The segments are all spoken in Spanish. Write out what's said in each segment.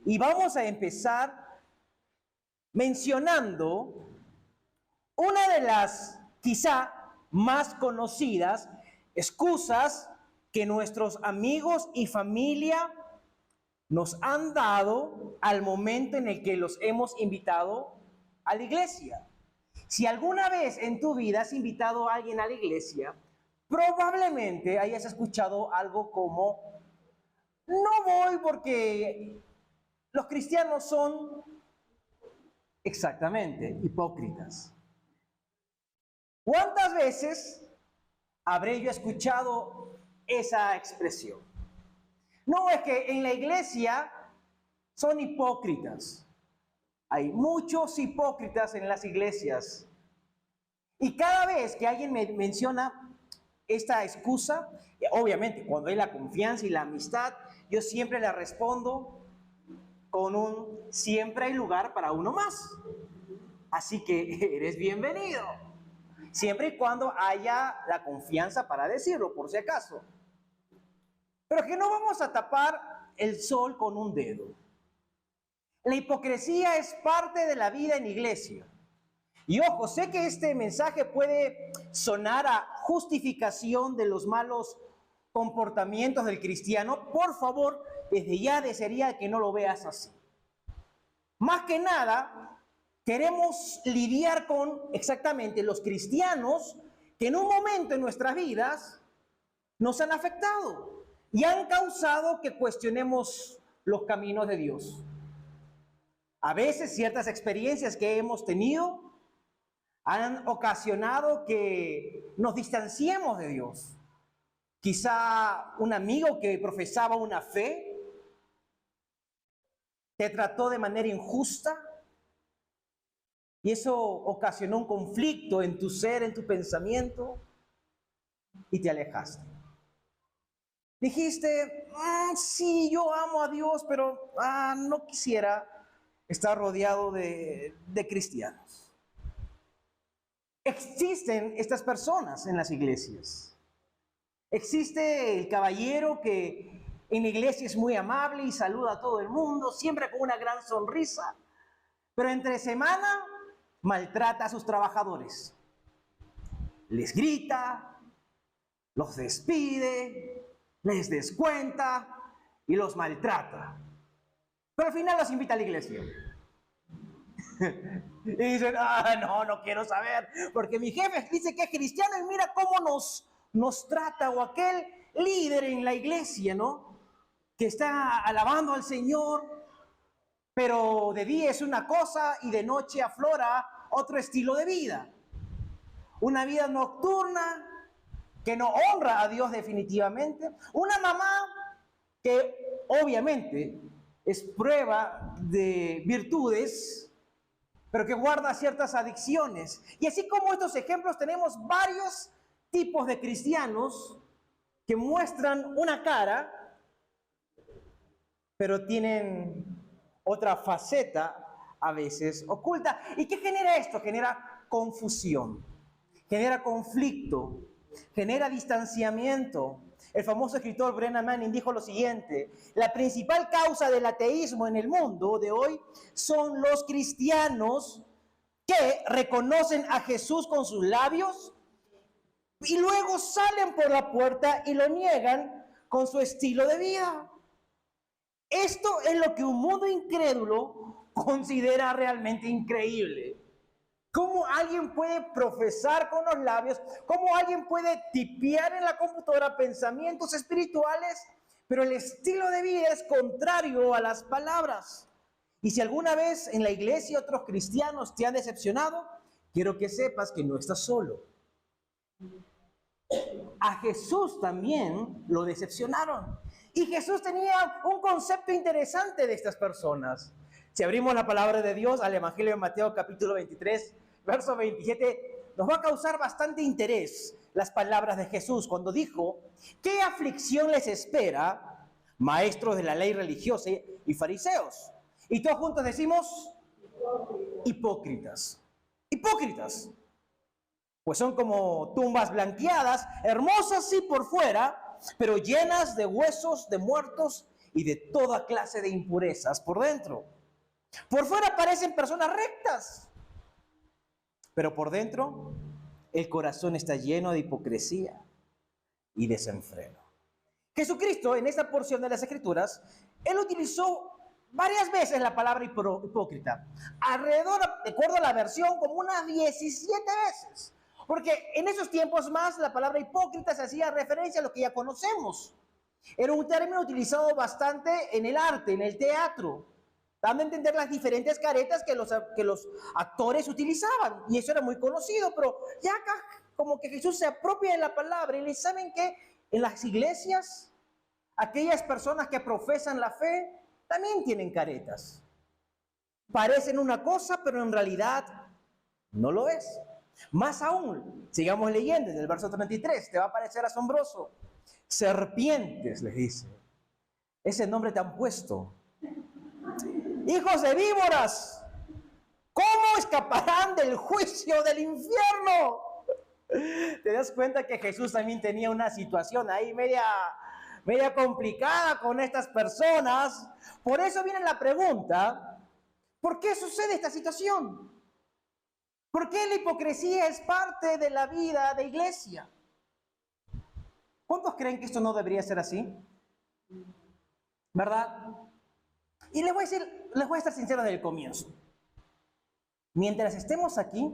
Y vamos a empezar mencionando una de las quizá más conocidas excusas que nuestros amigos y familia nos han dado al momento en el que los hemos invitado a la iglesia. Si alguna vez en tu vida has invitado a alguien a la iglesia, probablemente hayas escuchado algo como: no voy porque los cristianos son exactamente hipócritas. ¿Cuántas veces habré yo escuchado esa expresión? No, es que en la iglesia son hipócritas. Hay muchos hipócritas en las iglesias. Y cada vez que alguien me menciona esta excusa, obviamente cuando hay la confianza y la amistad, yo siempre le respondo con un: siempre hay lugar para uno más. Así que eres bienvenido. Siempre y cuando haya la confianza para decirlo, por si acaso. Pero que no vamos a tapar el sol con un dedo. La hipocresía es parte de la vida en iglesia. Y ojo, sé que este mensaje puede sonar a justificación de los malos comportamientos del cristiano. Por favor, desde ya desearía que no lo veas así. Más que nada, queremos lidiar con exactamente los cristianos que en un momento en nuestras vidas nos han afectado y han causado que cuestionemos los caminos de Dios. A veces ciertas experiencias que hemos tenido han ocasionado que nos distanciemos de Dios. Quizá un amigo que profesaba una fe te trató de manera injusta y eso ocasionó un conflicto en tu ser, en tu pensamiento, y te alejaste. Dijiste: sí, yo amo a Dios, pero no quisiera estar rodeado de cristianos. Existen estas personas en las iglesias. Existe el caballero que en la iglesia es muy amable y saluda a todo el mundo, siempre con una gran sonrisa, pero entre semana maltrata a sus trabajadores. Les grita, los despide, les descuenta y los maltrata. Pero al final los invita a la iglesia. Y dicen: no quiero saber, porque mi jefe dice que es cristiano y mira cómo nos trata. O aquel líder en la iglesia, ¿no?, que está alabando al Señor, pero de día es una cosa y de noche aflora otro estilo de vida. Una vida nocturna que no honra a Dios definitivamente. Una mamá que obviamente es prueba de virtudes, pero que guarda ciertas adicciones. Y así como estos ejemplos, tenemos varios tipos de cristianos que muestran una cara, pero tienen otra faceta a veces oculta. ¿Y qué genera esto? Genera confusión, genera conflicto, genera distanciamiento. El famoso escritor Brennan Manning dijo lo siguiente: la principal causa del ateísmo en el mundo de hoy son los cristianos que reconocen a Jesús con sus labios y luego salen por la puerta y lo niegan con su estilo de vida. Esto es lo que un mundo incrédulo considera realmente increíble. ¿Cómo alguien puede profesar con los labios? ¿Cómo alguien puede tipear en la computadora pensamientos espirituales, pero el estilo de vida es contrario a las palabras? Y si alguna vez en la iglesia otros cristianos te han decepcionado, quiero que sepas que no estás solo. A Jesús también lo decepcionaron. Y Jesús tenía un concepto interesante de estas personas. Si abrimos la palabra de Dios al Evangelio de Mateo capítulo 23, verso 27, nos va a causar bastante interés las palabras de Jesús cuando dijo: ¿qué aflicción les espera, maestros de la ley religiosa y fariseos? Y todos juntos decimos: hipócritas. Hipócritas. Pues son como tumbas blanqueadas, hermosas sí por fuera, pero llenas de huesos de muertos y de toda clase de impurezas por dentro. Por fuera parecen personas rectas, pero por dentro el corazón está lleno de hipocresía y desenfreno. Jesucristo, en esta porción de las Escrituras, Él utilizó varias veces la palabra hipócrita. Alrededor, de acuerdo a la versión, como unas 17 veces. Porque en esos tiempos más la palabra hipócrita se hacía referencia a lo que ya conocemos. Era un término utilizado bastante en el arte, en el teatro, dando a entender las diferentes caretas que los actores utilizaban. Y eso era muy conocido, pero ya acá como que Jesús se apropia de la palabra y le saben que en las iglesias, aquellas personas que profesan la fe también tienen caretas. Parecen una cosa, pero en realidad no lo es. Más aún, sigamos leyendo en el verso 33, te va a parecer asombroso. Serpientes, les dice. Ese nombre te han puesto. Hijos de víboras, ¿cómo escaparán del juicio del infierno? ¿Te das cuenta que Jesús también tenía una situación ahí media complicada con estas personas? Por eso viene la pregunta, ¿por qué sucede esta situación? ¿Por qué la hipocresía es parte de la vida de iglesia? ¿Cuántos creen que esto no debería ser así? ¿Verdad? Y les voy a estar sincero desde el comienzo. Mientras estemos aquí,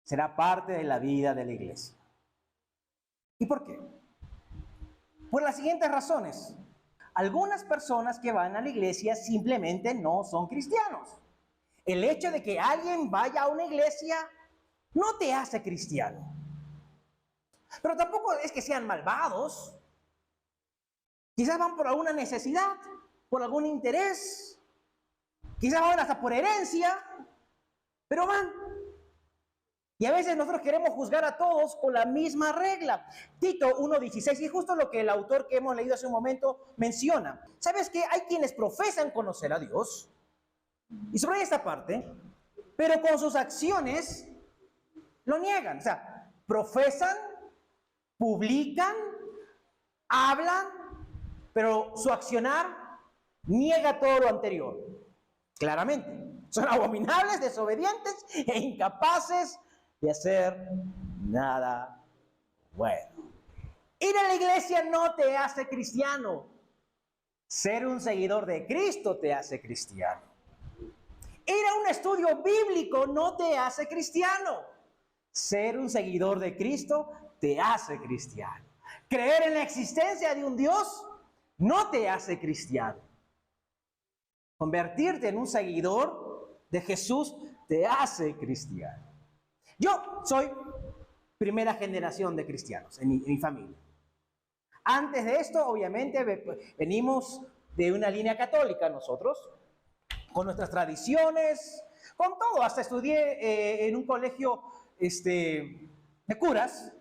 será parte de la vida de la iglesia. ¿Y por qué? Por las siguientes razones. Algunas personas que van a la iglesia simplemente no son cristianos. El hecho de que alguien vaya a una iglesia no te hace cristiano. Pero tampoco es que sean malvados. Quizás van por alguna necesidad, por algún interés. Quizás van hasta por herencia, pero van. Y a veces nosotros queremos juzgar a todos con la misma regla. Tito 1:16, y justo lo que el autor que hemos leído hace un momento menciona. ¿Sabes qué? Hay quienes profesan conocer a Dios, y sobre esta parte, pero con sus acciones lo niegan. O sea, profesan, publican, hablan, pero su accionar niega todo lo anterior. Claramente, son abominables, desobedientes e incapaces de hacer nada bueno. Ir a la iglesia no te hace cristiano. Ser un seguidor de Cristo te hace cristiano. Ir a un estudio bíblico no te hace cristiano. Ser un seguidor de Cristo te hace cristiano. Creer en la existencia de un Dios no te hace cristiano. Convertirte en un seguidor de Jesús te hace cristiano. Yo soy primera generación de cristianos en mi familia. Antes de esto, obviamente, venimos de una línea católica nosotros, con nuestras tradiciones, con todo. Hasta estudié en un colegio de curas,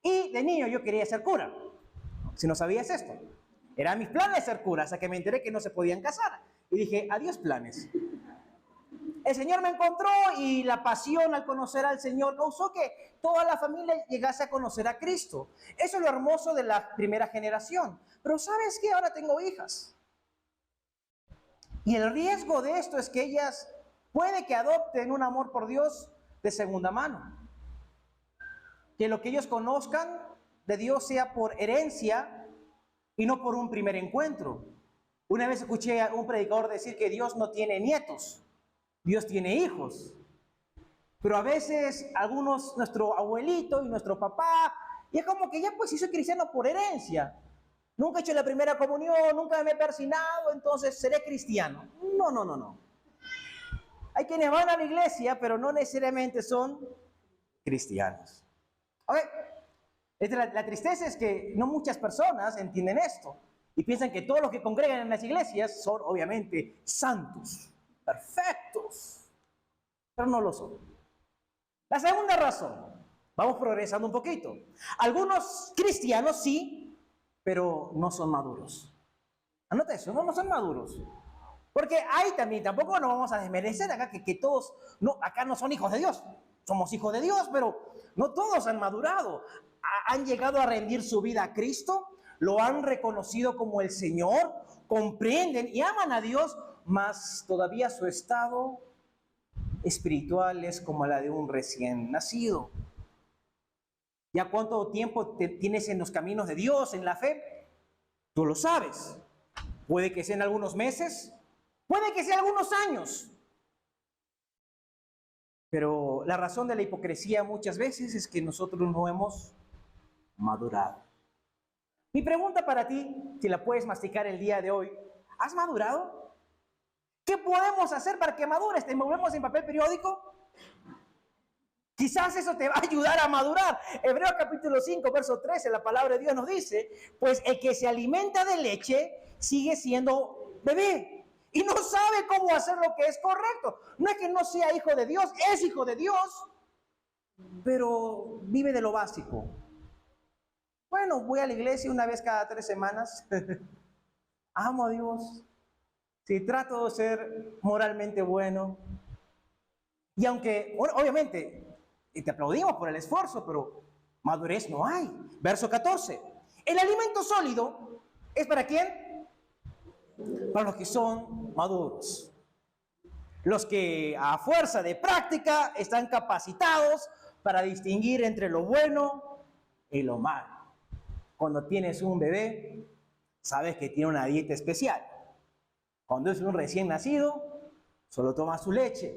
y de niño yo quería ser cura. Si no sabías esto, eran mis planes ser cura, hasta que me enteré que no se podían casar. Y dije, adiós planes. El Señor me encontró y la pasión al conocer al Señor causó que toda la familia llegase a conocer a Cristo. Eso es lo hermoso de la primera generación. Pero ¿sabes qué? Ahora tengo hijas. Y el riesgo de esto es que ellas puede que adopten un amor por Dios de segunda mano. Que lo que ellos conozcan de Dios sea por herencia y no por un primer encuentro. Una vez escuché a un predicador decir que Dios no tiene nietos, Dios tiene hijos. Pero a veces algunos, nuestro abuelito y nuestro papá, y es como que ya pues si soy cristiano por herencia. Nunca he hecho la primera comunión, nunca me he persinado, entonces seré cristiano. No. Hay quienes van a la iglesia, pero no necesariamente son cristianos. La tristeza es que no muchas personas entienden esto y piensan que todos los que congregan en las iglesias son obviamente santos, perfectos, pero no lo son. La segunda razón, vamos progresando un poquito. Algunos cristianos sí, pero no son maduros. Anota eso, no son maduros. Porque hay también, tampoco nos vamos a desmerecer acá que todos, no, acá no son hijos de Dios. Somos hijos de Dios, pero no todos han madurado. Han llegado a rendir su vida a Cristo, lo han reconocido como el Señor, comprenden y aman a Dios, mas todavía su estado espiritual es como la de un recién nacido. ¿Ya cuánto tiempo tienes en los caminos de Dios, en la fe? Tú lo sabes. Puede que sean algunos meses, puede que sean algunos años. Pero la razón de la hipocresía muchas veces es que nosotros no hemos madurado. Mi pregunta para ti, si la puedes masticar el día de hoy, ¿has madurado? ¿Qué podemos hacer para que madures? ¿Te envolvemos en papel periódico? Quizás eso te va a ayudar a madurar. Hebreos capítulo 5, verso 13, la palabra de Dios nos dice, pues el que se alimenta de leche sigue siendo bebé y no sabe cómo hacer lo que es correcto. No es que no sea hijo de Dios, es hijo de Dios, pero vive de lo básico. Bueno, voy a la iglesia una vez cada 3 semanas. Amo a Dios. Sí, trato de ser moralmente bueno. Y aunque, obviamente, te aplaudimos por el esfuerzo, pero madurez no hay. Verso 14. El alimento sólido es ¿para quién? Para los que son maduros. Los que a fuerza de práctica están capacitados para distinguir entre lo bueno y lo malo. Cuando tienes un bebé, sabes que tiene una dieta especial. Cuando es un recién nacido, solo toma su leche.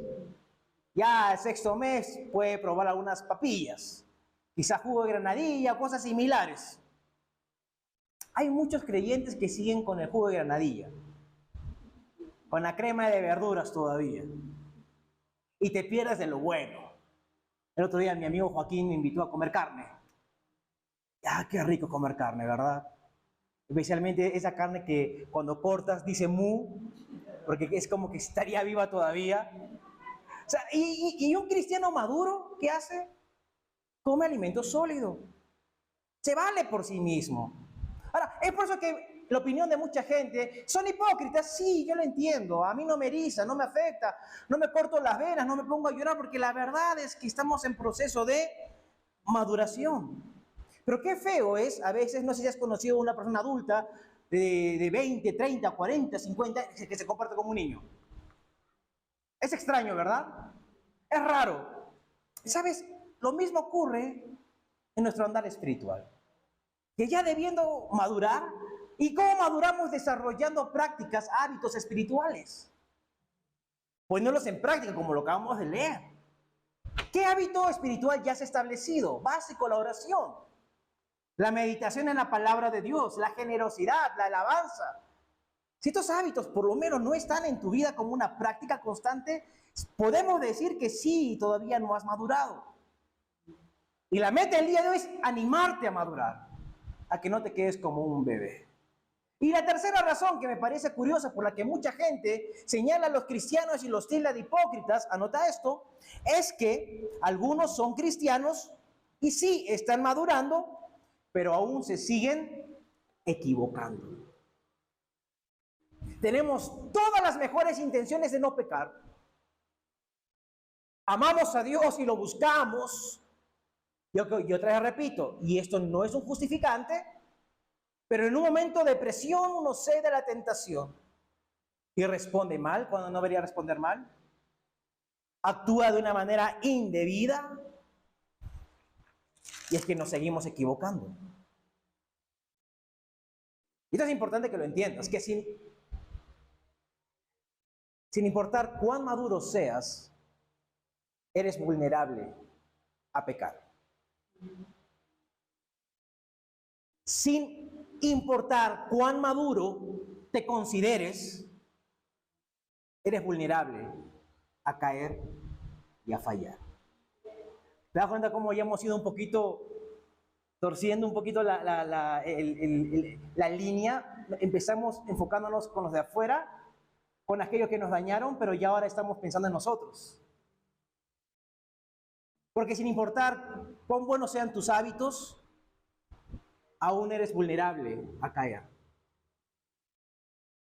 Ya al 6º mes puede probar algunas papillas, quizás jugo de granadilla, cosas similares. Hay muchos creyentes que siguen con el jugo de granadilla, con la crema de verduras todavía, y te pierdes de lo bueno. El otro día mi amigo Joaquín me invitó a comer carne. Ah, qué rico comer carne, ¿verdad? Especialmente esa carne que cuando cortas dice mu, porque es como que estaría viva todavía. O sea, y un cristiano maduro, ¿qué hace? Come alimento sólido. Se vale por sí mismo. Ahora, es por eso que la opinión de mucha gente, ¿son hipócritas? Sí, yo lo entiendo. A mí no me eriza, no me afecta, no me corto las venas, no me pongo a llorar, porque la verdad es que estamos en proceso de maduración. Pero qué feo es, a veces, no sé si has conocido a una persona adulta de 20, 30, 40, 50, que se comporta como un niño. Es extraño, ¿verdad? Es raro. ¿Sabes? Lo mismo ocurre en nuestro andar espiritual. Que ya debiendo madurar, ¿y cómo maduramos? Desarrollando prácticas, hábitos espirituales. Poniéndolos en práctica, como lo acabamos de leer. ¿Qué hábito espiritual ya se ha establecido? Básico, la oración. La meditación en la palabra de Dios, la generosidad, la alabanza. Si estos hábitos por lo menos no están en tu vida como una práctica constante, podemos decir que sí, todavía no has madurado. Y la meta del día de hoy es animarte a madurar, a que no te quedes como un bebé. Y la tercera razón que me parece curiosa por la que mucha gente señala a los cristianos y los tilda de hipócritas, anota esto, es que algunos son cristianos y sí están madurando, pero aún se siguen equivocando. Tenemos todas las mejores intenciones de no pecar. Amamos a Dios y lo buscamos. Yo otra vez repito, y esto no es un justificante, pero en un momento de presión uno cede a la tentación y responde mal cuando no debería responder mal. Actúa de una manera indebida y es que nos seguimos equivocando. Y esto es importante que lo entiendas, que sin importar cuán maduro seas, eres vulnerable a pecar. Sin importar cuán maduro te consideres, eres vulnerable a caer y a fallar. ¿Te das cuenta cómo ya hemos ido un poquito torciendo un poquito la línea? Empezamos enfocándonos con los de afuera, con aquellos que nos dañaron, pero ya ahora estamos pensando en nosotros. Porque sin importar cuán buenos sean tus hábitos, aún eres vulnerable a caer.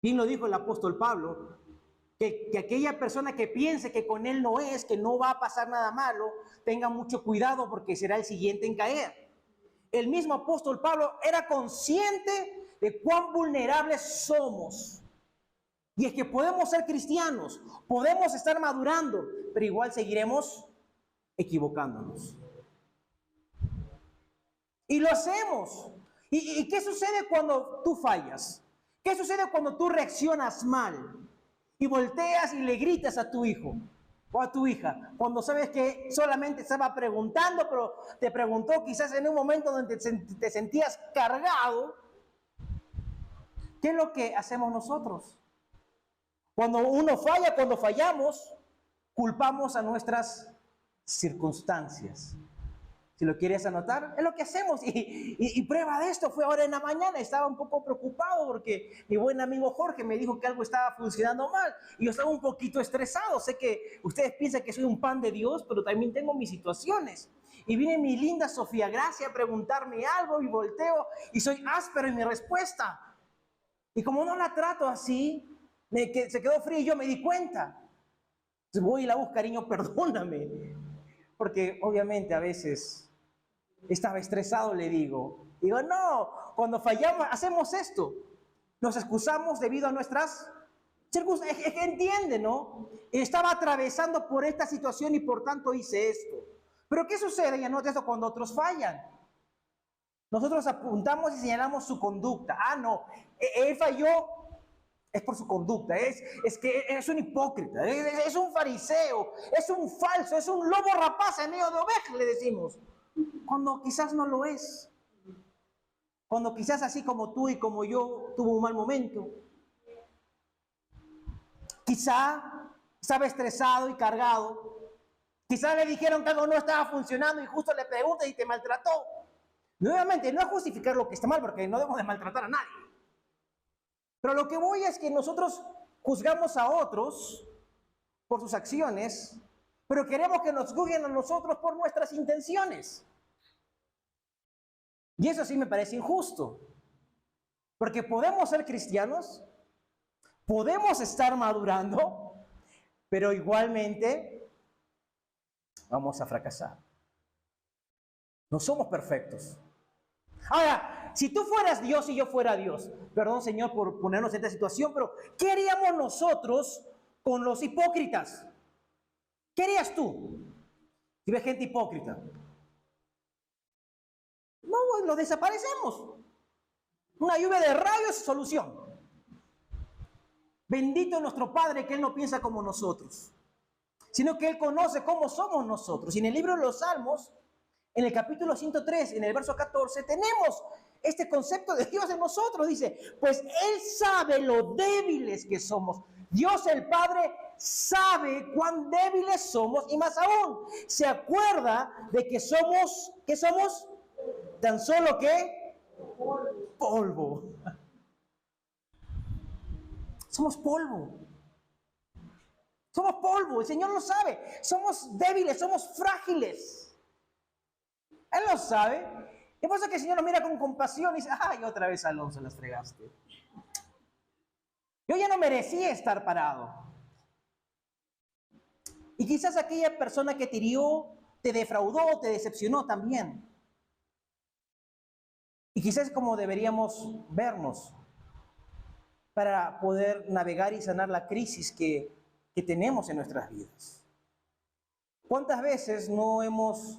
Bien lo dijo el apóstol Pablo, que aquella persona que piense que con él no es, que no va a pasar nada malo, tenga mucho cuidado porque será el siguiente en caer. el mismo apóstol Pablo era consciente de cuán vulnerables somos. Y es que podemos ser cristianos, podemos estar madurando, pero igual seguiremos equivocándonos. Y lo hacemos. ¿Y qué sucede cuando tú fallas? ¿Qué sucede cuando tú reaccionas mal y volteas y le gritas a tu hijo o a tu hija? Cuando sabes que solamente estaba preguntando, pero te preguntó quizás en un momento donde te sentías cargado. ¿Qué es lo que hacemos nosotros? Cuando uno falla, cuando fallamos, culpamos a nuestras circunstancias. Si lo quieres anotar, es lo que hacemos. Y prueba de esto fue ahora en la mañana. Estaba un poco preocupado porque mi buen amigo Jorge me dijo que algo estaba funcionando mal. Y yo estaba un poquito estresado. Sé que ustedes piensan que soy un pan de Dios, pero también tengo mis situaciones. Y viene mi linda Sofía Gracia a preguntarme algo y volteo y soy áspero en mi respuesta. Y como no la trato así, se quedó frío y yo me di cuenta. Entonces voy y la busco, cariño, perdóname. Porque obviamente a veces estaba estresado, le digo. Digo, no, cuando fallamos hacemos esto. Nos excusamos debido a nuestras circunstancias. Es que entiende, ¿no? Estaba atravesando por esta situación y por tanto hice esto. Pero ¿qué sucede? Ya no esto cuando otros fallan. Nosotros apuntamos y señalamos su conducta. Ah, no, él falló, es por su conducta, es que es un hipócrita, es un fariseo, es un falso, es un lobo rapaz en medio de ovejas, le decimos. Cuando quizás no lo es. Cuando quizás así como tú y como yo tuvo un mal momento. Quizá estaba estresado y cargado. Quizá le dijeron que algo no estaba funcionando y justo le preguntas y te maltrató. Nuevamente, no es justificar lo que está mal, porque no debemos de maltratar a nadie. Pero lo que voy es que nosotros juzgamos a otros por sus acciones, pero queremos que nos juzguen a nosotros por nuestras intenciones. Y eso sí me parece injusto. Porque podemos ser cristianos, podemos estar madurando, pero igualmente vamos a fracasar. No somos perfectos. Ahora, si tú fueras Dios y yo fuera Dios, perdón Señor por ponernos en esta situación, pero ¿qué haríamos nosotros con los hipócritas? ¿Qué harías tú si ves gente hipócrita? No, pues lo desaparecemos. Una lluvia de rayos es solución. Bendito nuestro Padre que Él no piensa como nosotros, sino que Él conoce cómo somos nosotros. Y en el libro de los Salmos, en el capítulo 103, en el verso 14, tenemos este concepto de Dios en nosotros. Dice, pues Él sabe lo débiles que somos. Dios el Padre sabe cuán débiles somos y más aún, se acuerda de que somos, ¿qué somos? Tan solo que polvo. Somos polvo. Somos polvo, el Señor lo sabe. Somos débiles, somos frágiles. Él lo sabe. Y por eso que el Señor nos mira con compasión y dice, ay, otra vez Alonso las fregaste. Yo ya no merecía estar parado. Y quizás aquella persona que te hirió, te defraudó, te decepcionó también. Y quizás es como deberíamos vernos para poder navegar y sanar la crisis que tenemos en nuestras vidas. ¿Cuántas veces no hemos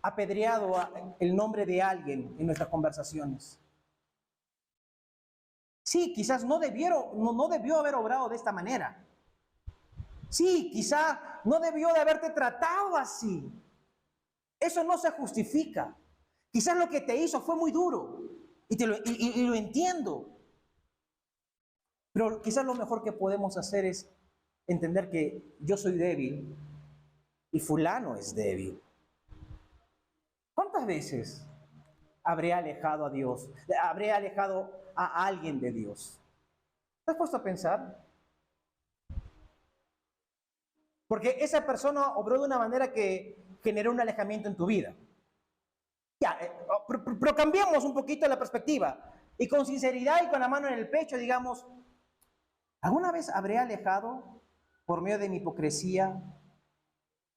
apedreado el nombre de alguien en nuestras conversaciones? Sí, quizás no debió haber obrado de esta manera. Sí, quizás no debió de haberte tratado así. Eso no se justifica. Quizás lo que te hizo fue muy duro y lo entiendo. Pero quizás lo mejor que podemos hacer es entender que yo soy débil y fulano es débil. ¿Cuántas veces habré alejado a Dios? ¿Habré alejado a alguien de Dios? ¿Te has puesto a pensar? Porque esa persona obró de una manera que generó un alejamiento en tu vida. Ya, pero cambiamos un poquito la perspectiva y con sinceridad y con la mano en el pecho digamos, ¿alguna vez habré alejado por medio de mi hipocresía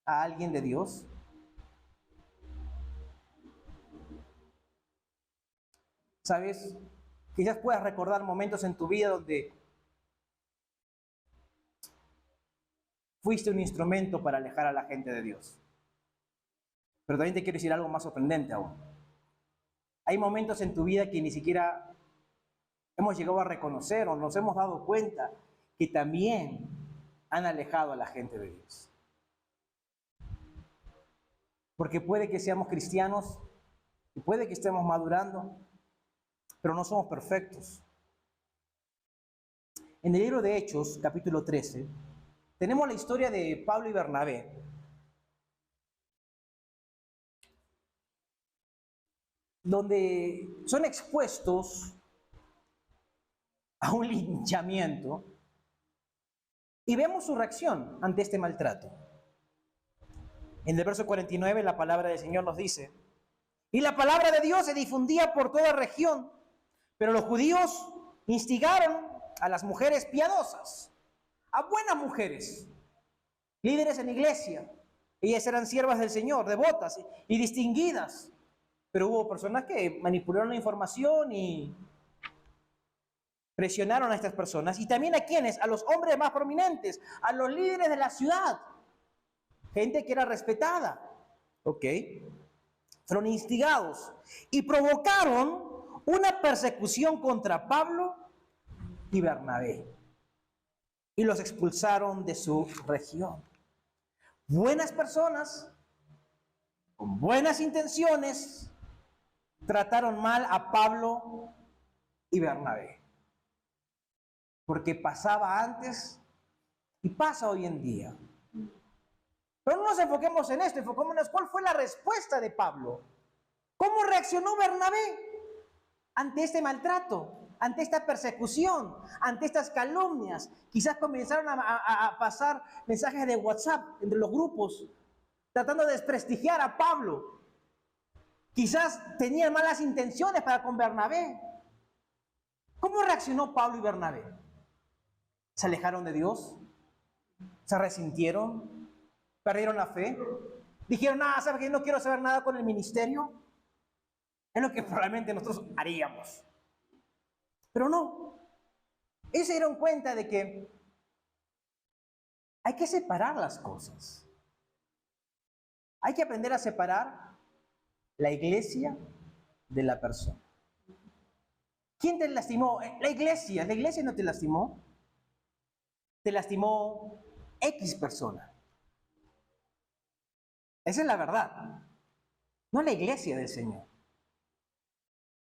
a alguien de Dios? ¿Sabes? Quizás puedas recordar momentos en tu vida donde fuiste un instrumento para alejar a la gente de Dios. Pero también te quiero decir algo más sorprendente aún. Hay momentos en tu vida que ni siquiera hemos llegado a reconocer o nos hemos dado cuenta que también han alejado a la gente de Dios. Porque puede que seamos cristianos y puede que estemos madurando, pero no somos perfectos. En el libro de Hechos, capítulo 13, tenemos la historia de Pablo y Bernabé, donde son expuestos a un linchamiento y vemos su reacción ante este maltrato. En el verso 49 la palabra del Señor nos dice: y la palabra de Dios se difundía por toda región, pero los judíos instigaron a las mujeres piadosas, a buenas mujeres, líderes en la iglesia. Ellas eran siervas del Señor, devotas y distinguidas, pero hubo personas que manipularon la información y presionaron a estas personas. Y también a quienes, a los hombres más prominentes, a los líderes de la ciudad, gente que era respetada, ¿ok? Fueron instigados y provocaron una persecución contra Pablo y Bernabé y los expulsaron de su región. Buenas personas, con buenas intenciones, trataron mal a Pablo y Bernabé, porque pasaba antes y pasa hoy en día. Pero no nos enfoquemos en esto, enfoquémonos cuál fue la respuesta de Pablo. ¿Cómo reaccionó Bernabé ante este maltrato, ante esta persecución, ante estas calumnias? Quizás comenzaron a pasar mensajes de WhatsApp entre los grupos, tratando de desprestigiar a Pablo. Quizás tenían malas intenciones para con Bernabé. ¿Cómo reaccionó Pablo y Bernabé? ¿Se alejaron de Dios? ¿Se resintieron? ¿Perdieron la fe? ¿Dijeron, ¿sabes qué? No quiero saber nada con el ministerio? Es lo que probablemente nosotros haríamos. Pero no. Ellos se dieron cuenta de que hay que separar las cosas. Hay que aprender a separar la iglesia de la persona. ¿Quién te lastimó? La iglesia. ¿La iglesia no te lastimó? Te lastimó X persona. Esa es la verdad. No la iglesia del Señor.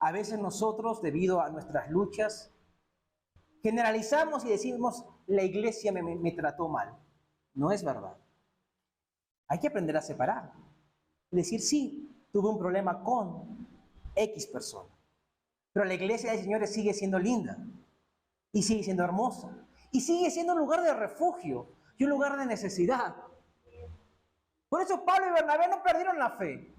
A veces nosotros, debido a nuestras luchas, generalizamos y decimos, la iglesia me trató mal. No es verdad. Hay que aprender a separar. Y decir, sí, tuve un problema con X persona. Pero la iglesia del Señor sigue siendo linda. Y sigue siendo hermosa. Y sigue siendo un lugar de refugio y un lugar de necesidad. Por eso Pablo y Bernabé no perdieron la fe.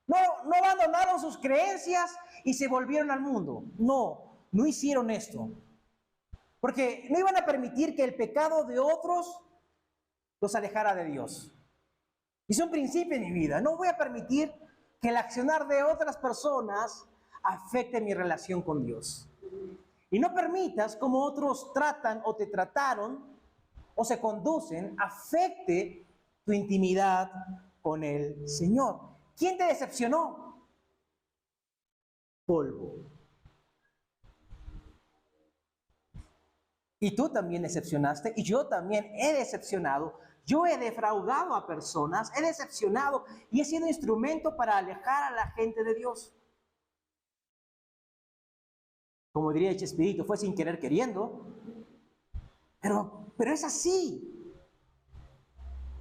No abandonaron sus creencias y se volvieron al mundo. No hicieron esto. Porque no iban a permitir que el pecado de otros los alejara de Dios. Y es un principio en mi vida. No voy a permitir que el accionar de otras personas afecte mi relación con Dios. Y no permitas como otros tratan o te trataron o se conducen, afecte tu intimidad con el Señor. ¿Quién te decepcionó? Polvo. Y tú también decepcionaste, y yo también he decepcionado. Yo he defraudado a personas, he decepcionado y he sido instrumento para alejar a la gente de Dios. Como diría Chespirito, fue sin querer queriendo. Pero es así.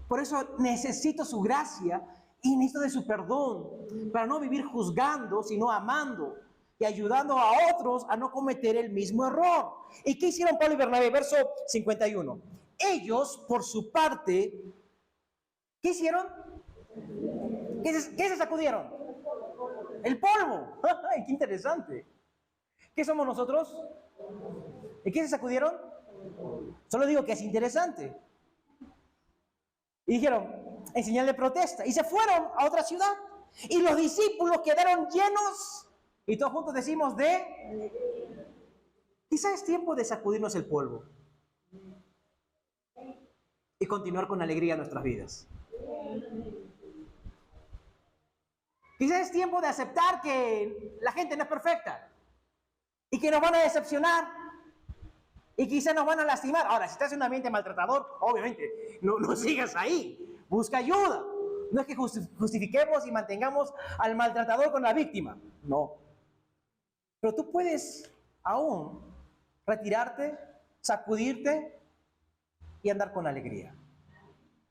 Por eso necesito su gracia y necesito de su perdón, para no vivir juzgando, sino amando y ayudando a otros a no cometer el mismo error. ¿Y qué hicieron Pablo y Bernabé? Verso 51. Ellos, por su parte, ¿qué hicieron? ¿Qué se sacudieron? El polvo. ¡Qué interesante! ¿Qué somos nosotros? ¿Y qué se sacudieron? Solo digo que es interesante. Y dijeron, en señal de protesta, y se fueron a otra ciudad. Y los discípulos quedaron llenos Y todos juntos decimos de... Quizás es tiempo de sacudirnos el polvo y continuar con alegría nuestras vidas. Quizás es tiempo de aceptar que la gente no es perfecta y que nos van a decepcionar y quizás nos van a lastimar. Ahora, si estás en un ambiente maltratador, obviamente, no sigas ahí. Busca ayuda. No es que justifiquemos y mantengamos al maltratador con la víctima. No. Pero tú puedes aún retirarte, sacudirte y andar con alegría.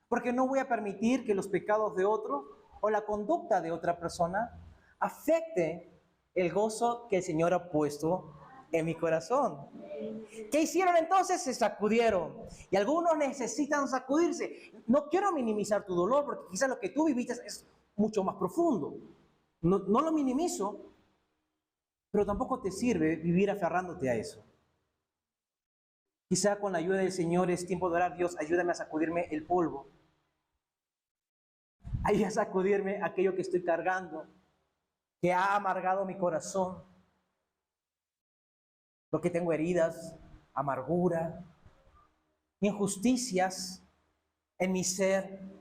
Porque no voy a permitir que los pecados de otro o la conducta de otra persona afecte el gozo que el Señor ha puesto en mi corazón. ¿Qué hicieron entonces? Se sacudieron. Y algunos necesitan sacudirse. No quiero minimizar tu dolor, porque quizás lo que tú viviste es mucho más profundo. No lo minimizo, pero tampoco te sirve vivir aferrándote a eso. Quizá con la ayuda del Señor es tiempo de orar: Dios, ayúdame a sacudirme el polvo. Ayúdame a sacudirme aquello que estoy cargando, que ha amargado mi corazón. Lo que tengo heridas, amargura, injusticias en mi ser.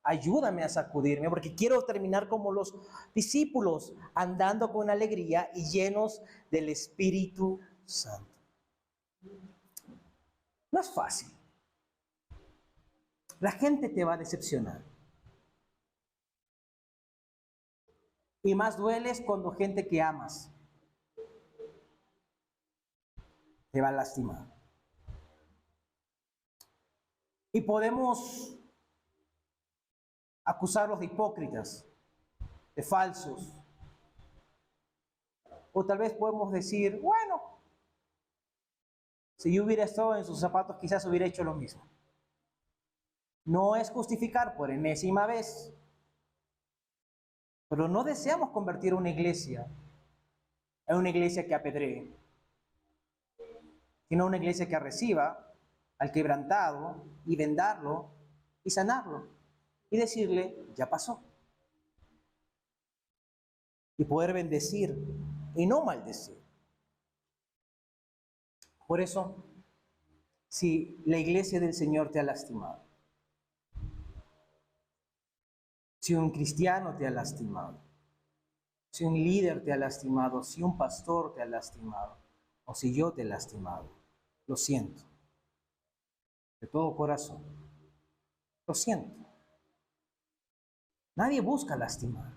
Ayúdame a sacudirme, porque quiero terminar como los discípulos, andando con alegría y llenos del Espíritu Santo. No es fácil. La gente te va a decepcionar. Y más dueles cuando gente que amas te va a lastimar. Y podemos acusarlos de hipócritas, de falsos. O tal vez podemos decir: bueno, si yo hubiera estado en sus zapatos, quizás hubiera hecho lo mismo. No es justificar por enésima vez, pero no deseamos convertir una iglesia en una iglesia que apedree, sino una iglesia que reciba al quebrantado y vendarlo y sanarlo y decirle: ya pasó. Y poder bendecir y no maldecir. Por eso, si la iglesia del Señor te ha lastimado, si un cristiano te ha lastimado, si un líder te ha lastimado, si un pastor te ha lastimado, o si yo te he lastimado, lo siento. De todo corazón. Lo siento. Nadie busca lastimar.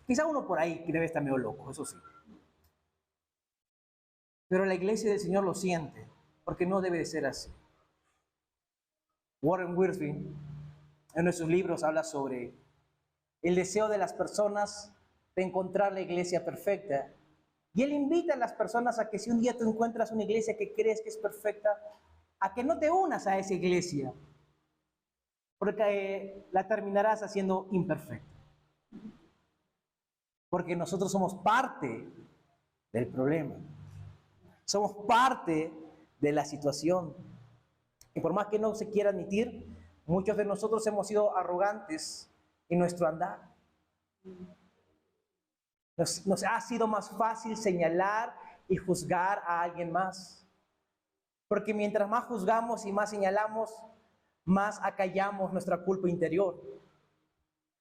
Quizá uno por ahí que debe estar medio loco, eso sí. Pero la iglesia del Señor lo siente, porque no debe de ser así. Warren Wiersbe, en uno de sus libros, habla sobre el deseo de las personas de encontrar la iglesia perfecta. Y él invita a las personas a que si un día tú encuentras una iglesia que crees que es perfecta, a que no te unas a esa iglesia, porque la terminarás haciendo imperfecta. Porque nosotros somos parte del problema. Somos parte de la situación. Y por más que no se quiera admitir, muchos de nosotros hemos sido arrogantes en nuestro andar. Nos ha sido más fácil señalar y juzgar a alguien más. Porque mientras más juzgamos y más señalamos, más acallamos nuestra culpa interior.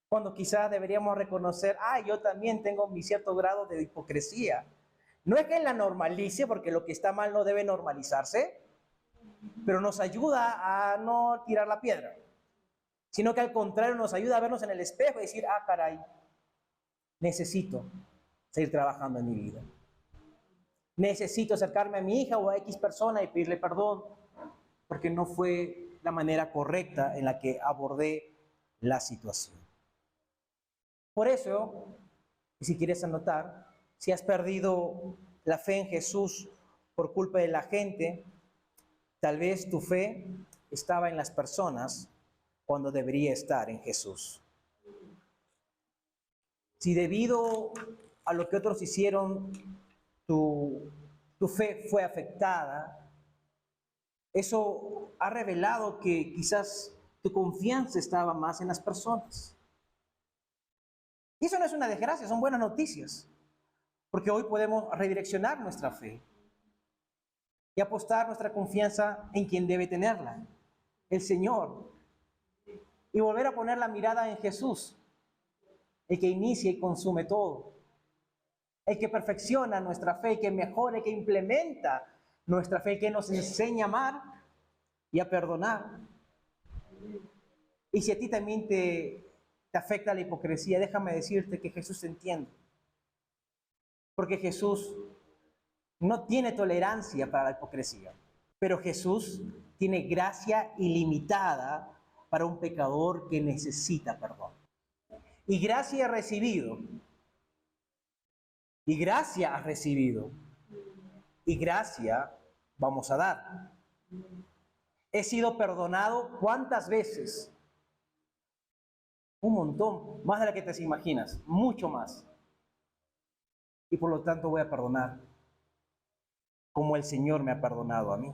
Cuando quizás deberíamos reconocer: yo también tengo mi cierto grado de hipocresía. No es que la normalice, porque lo que está mal no debe normalizarse, pero nos ayuda a no tirar la piedra, sino que al contrario nos ayuda a vernos en el espejo y decir: caray, necesito seguir trabajando en mi vida. Necesito acercarme a mi hija o a X persona y pedirle perdón, porque no fue la manera correcta en la que abordé la situación. Por eso, y si quieres anotar, si has perdido la fe en Jesús por culpa de la gente, tal vez tu fe estaba en las personas cuando debería estar en Jesús. Si debido a lo que otros hicieron, tu fe fue afectada, eso ha revelado que quizás tu confianza estaba más en las personas. Y eso no es una desgracia, son buenas noticias. Porque hoy podemos redireccionar nuestra fe y apostar nuestra confianza en quien debe tenerla, el Señor. Y volver a poner la mirada en Jesús, el que inicia y consume todo, el que perfecciona nuestra fe, que mejora, el que implementa nuestra fe, que nos enseña a amar y a perdonar. Y si a ti también te afecta la hipocresía, déjame decirte que Jesús te entiende. Porque Jesús no tiene tolerancia para la hipocresía, pero Jesús tiene gracia ilimitada para un pecador que necesita perdón. Y gracia he recibido, y gracia has recibido, y gracia vamos a dar. He sido perdonado ¿cuántas veces? Un montón, más de la que te imaginas, mucho más. Y por lo tanto voy a perdonar, como el Señor me ha perdonado a mí.